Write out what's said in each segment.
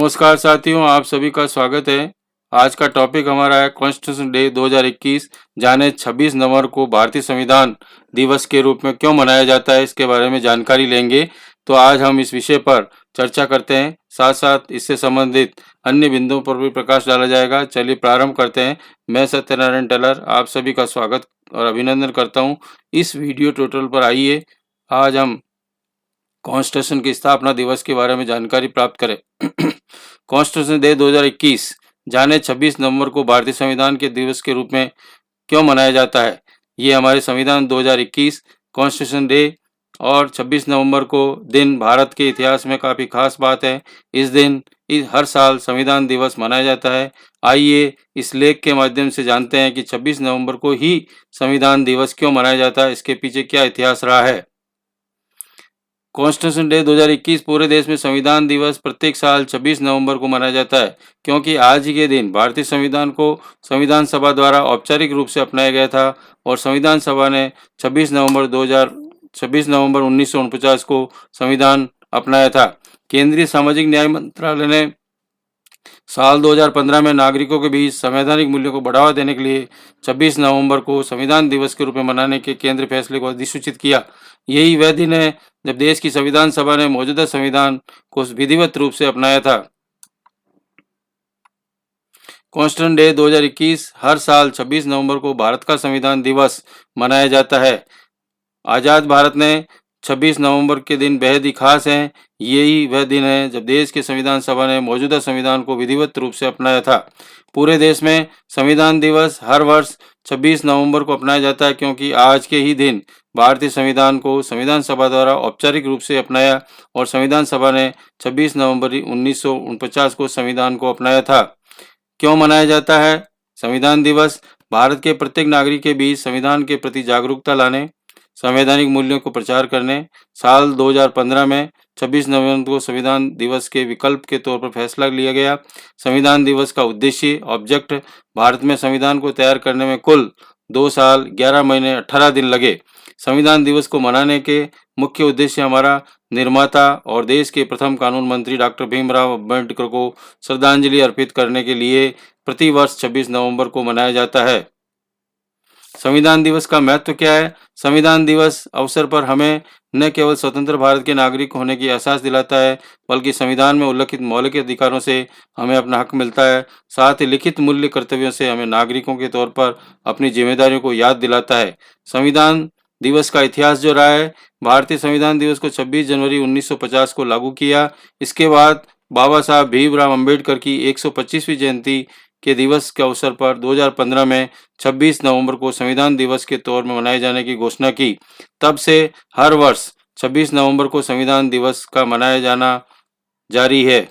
नमस्कार साथियों, आप सभी का स्वागत है। आज का टॉपिक हमारा है कॉन्स्टिट्यूशन डे 2021। जाने 26 नवंबर को भारतीय संविधान दिवस के रूप में क्यों मनाया जाता है, इसके बारे में जानकारी लेंगे। तो आज हम इस विषय पर चर्चा करते हैं, साथ साथ इससे संबंधित अन्य बिंदुओं पर भी प्रकाश डाला जाएगा। चलिए प्रारंभ करते हैं। मैं सत्यनारायण टेलर आप सभी का स्वागत और अभिनंदन करता हूँ इस वीडियो ट्यूटोरियल पर। आइए आज हम कॉन्स्टिट्यूशन की स्थापना दिवस के बारे में जानकारी प्राप्त करें। कॉन्स्टिट्यूशन डे 2021 जाने 26 नवंबर को भारतीय संविधान के दिवस के रूप में क्यों मनाया जाता है। ये हमारे संविधान 2021 कॉन्स्टिट्यूशन डे और 26 नवंबर को दिन भारत के इतिहास में काफ़ी खास बात है। इस दिन हर साल संविधान दिवस मनाया जाता है। आइए इस लेख के माध्यम से जानते हैं कि 26 नवंबर को ही संविधान दिवस क्यों मनाया जाता है, इसके पीछे क्या इतिहास रहा है। कॉन्स्टिट्यूशन डे 2021 पूरे देश में संविधान दिवस प्रत्येक साल 26 नवंबर को मनाया जाता है, क्योंकि आज ही के दिन भारतीय संविधान को संविधान सभा द्वारा औपचारिक रूप से अपनाया गया था और संविधान सभा ने 26 नवंबर 1949 को संविधान अपनाया था। केंद्रीय सामाजिक न्याय मंत्रालय ने साल 2015 में नागरिकों के बीच संवैधानिक मूल्यों को बढ़ावा देने के लिए 26 नवंबर को संविधान दिवस के रूप में मनाने के केंद्रीय फैसले को अधिसूचित किया। यही वह दिन है जब देश की संविधान सभा ने मौजूदा संविधान को विधिवत रूप से अपनाया था। कॉन्स्टिट्यूशन डे 2021 हर साल 26 नवंबर को भारत का संविधान दिवस मनाया जाता है। आज़ाद भारत ने 26 नवंबर के दिन बेहद ही खास हैं। यही वह दिन है जब देश के संविधान सभा ने मौजूदा संविधान को विधिवत रूप से अपनाया था। पूरे देश में संविधान दिवस हर वर्ष 26 नवंबर को अपनाया जाता है, क्योंकि आज के ही दिन भारतीय संविधान को संविधान सभा द्वारा औपचारिक रूप से अपनाया और संविधान सभा ने 26 नवंबर 1949 को संविधान को अपनाया था। क्यों मनाया जाता है संविधान दिवस? भारत के प्रत्येक नागरिक के बीच संविधान के प्रति जागरूकता लाने, संवैधानिक मूल्यों को प्रचार करने। साल 2015 में 26 नवंबर को संविधान दिवस के विकल्प के तौर पर फैसला लिया गया। संविधान दिवस का उद्देश्य ऑब्जेक्ट भारत में संविधान को तैयार करने में कुल 2 साल 11 महीने 18 दिन लगे। संविधान दिवस को मनाने के मुख्य उद्देश्य हमारा निर्माता और देश के प्रथम कानून मंत्री डॉक्टर भीमराव अम्बेडकर को श्रद्धांजलि अर्पित करने के लिए प्रतिवर्ष 26 नवंबर को मनाया जाता है। संविधान दिवस का महत्व क्या है? संविधान दिवस अवसर पर हमें न केवल स्वतंत्र भारत के नागरिक होने की एहसास दिलाता है, बल्कि संविधान में उल्लिखित मौलिक अधिकारों से हमें अपना हक मिलता है। साथ ही लिखित मूल्य कर्तव्यों से हमें नागरिकों के तौर पर अपनी जिम्मेदारियों को याद दिलाता है। संविधान दिवस का इतिहास जो रहा है, भारतीय संविधान दिवस को 26 जनवरी 1950 को लागू किया। इसके बाद बाबा साहब भीमराव अम्बेडकर की 125वीं जयंती के दिवस के अवसर पर 2015 में 26 नवंबर को संविधान दिवस के तौर में मनाए जाने की घोषणा की। तब से हर वर्ष 26 नवंबर को संविधान दिवस का मनाया जाना जारी है।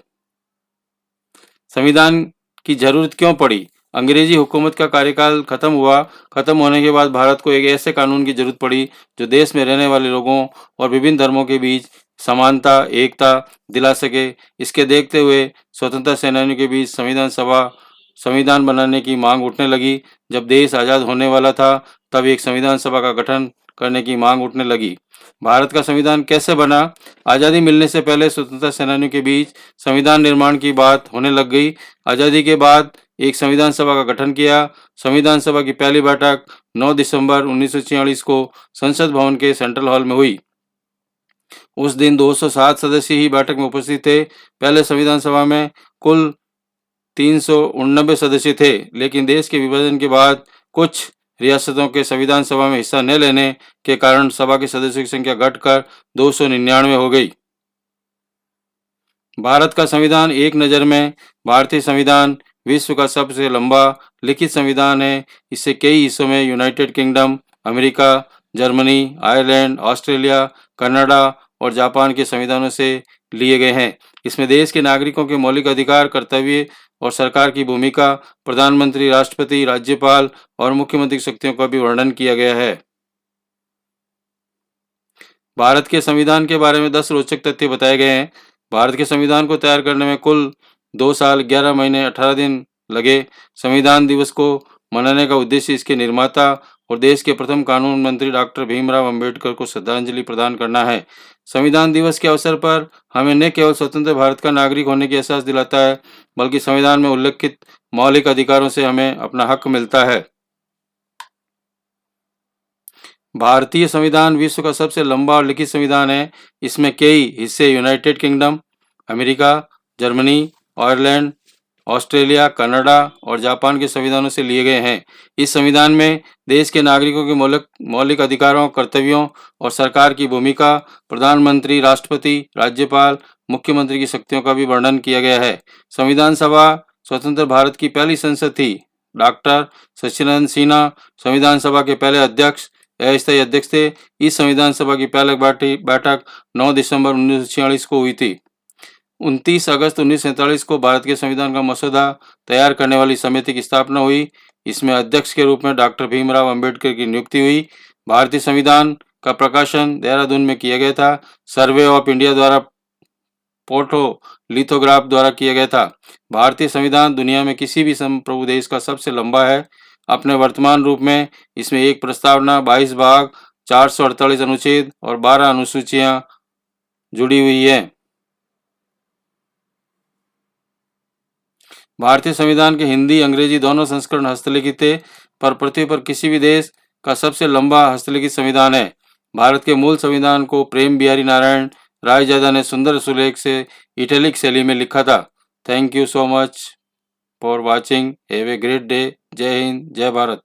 संविधान की जरूरत क्यों पड़ी? अंग्रेजी हुकूमत का कार्यकाल खत्म हुआ। खत्म होने के बाद भारत को एक ऐसे कानून की जरूरत पड़ी जो देश में रहने वाले लोगों और विभिन्न धर्मों के बीच समानता, एकता दिला सके। इसके देखते हुए स्वतंत्रता सेनानियों के बीच संविधान बनाने की मांग उठने लगी। जब देश आज़ाद होने वाला था, तब एक संविधान सभा का गठन करने की मांग उठने लगी। भारत का संविधान कैसे बना? आज़ादी मिलने से पहले स्वतंत्रता सेनानियों के बीच संविधान निर्माण की बात होने लग गई। आज़ादी के बाद एक संविधान सभा का गठन किया। संविधान सभा की पहली बैठक 9 दिसंबर 1946 को संसद भवन के सेंट्रल हॉल में हुई। उस दिन 207 सदस्य ही बैठक में उपस्थित थे। पहले संविधान सभा में कुल 389 सदस्य थे, लेकिन देश के विभाजन के बाद कुछ रियासतों के संविधान सभा में हिस्सा न लेने के कारण सभा के सदस्यों की संख्या घटकर 299 हो गई। भारत का संविधान एक नज़र में भारतीय संविधान विश्व का सबसे लंबा लिखित संविधान है। इससे कई हिस्सों में United kingdom, America, Germany, Ireland, Australia, Canada और जापान के संविधानों से लिए गए हैं। इसमें देश के नागरिकों के मौलिक अधिकार, कर्तव्य और सरकार की भूमिका, प्रधानमंत्री, राष्ट्रपति, राज्यपाल और मुख्यमंत्री की शक्तियों का भी वर्णन किया गया है। भारत के संविधान के बारे में 10 रोचक तथ्य बताए गए हैं। भारत के संविधान को तैयार करने में कुल 2 साल 11 महीने 18 दिन लगे। संविधान दिवस को मनाने का उद्देश्य इसके निर्माता और देश के प्रथम कानून मंत्री डॉक्टर भीमराव अंबेडकर को श्रद्धांजलि प्रदान करना है। संविधान दिवस के अवसर पर हमें न केवल स्वतंत्र भारत का नागरिक होने की एहसास दिलाता है, बल्कि संविधान में उल्लिखित मौलिक अधिकारों से हमें अपना हक मिलता है। भारतीय संविधान विश्व का सबसे लंबा और लिखित संविधान है। इसमें कई हिस्से United kingdom, America, Germany, Ireland, Australia, Canada और जापान के संविधानों से लिए गए हैं। इस संविधान में देश के नागरिकों के मौलिक अधिकारों, कर्तव्यों और सरकार की भूमिका, प्रधानमंत्री, राष्ट्रपति, राज्यपाल, मुख्यमंत्री की शक्तियों का भी वर्णन किया गया है। संविधान सभा स्वतंत्र भारत की पहली संसद थी। डॉक्टर सच्चिदानंद सिन्हा संविधान सभा के पहले अध्यक्ष, अस्थायी अध्यक्ष थे। इस संविधान सभा की पहली बैठक 9 दिसंबर 1946 को हुई थी। 29 अगस्त 1947 को भारत के संविधान का मसौदा तैयार करने वाली समिति की स्थापना हुई। इसमें अध्यक्ष के रूप में डॉक्टर भीमराव अंबेडकर की नियुक्ति हुई। भारतीय संविधान का प्रकाशन देहरादून में किया गया था। सर्वे ऑफ इंडिया द्वारा फोटो लिथोग्राफ द्वारा किया गया था। भारतीय संविधान दुनिया में किसी भी संप्रभु देश का सबसे लंबा है। अपने वर्तमान रूप में इसमें एक प्रस्तावना, 22 भाग, 448 अनुच्छेद और 12 अनुसूचियां जुड़ी हुई है। भारतीय संविधान के हिंदी, अंग्रेजी दोनों संस्करण हस्तलिखित थे, पर पृथ्वी पर किसी भी देश का सबसे लंबा हस्तलिखित संविधान है। भारत के मूल संविधान को प्रेम बिहारी नारायण रायजादा ने सुंदर सुलेख से इटैलिक शैली में लिखा था। Thank you so much for watching. Have a great day. जय हिंद, जय भारत।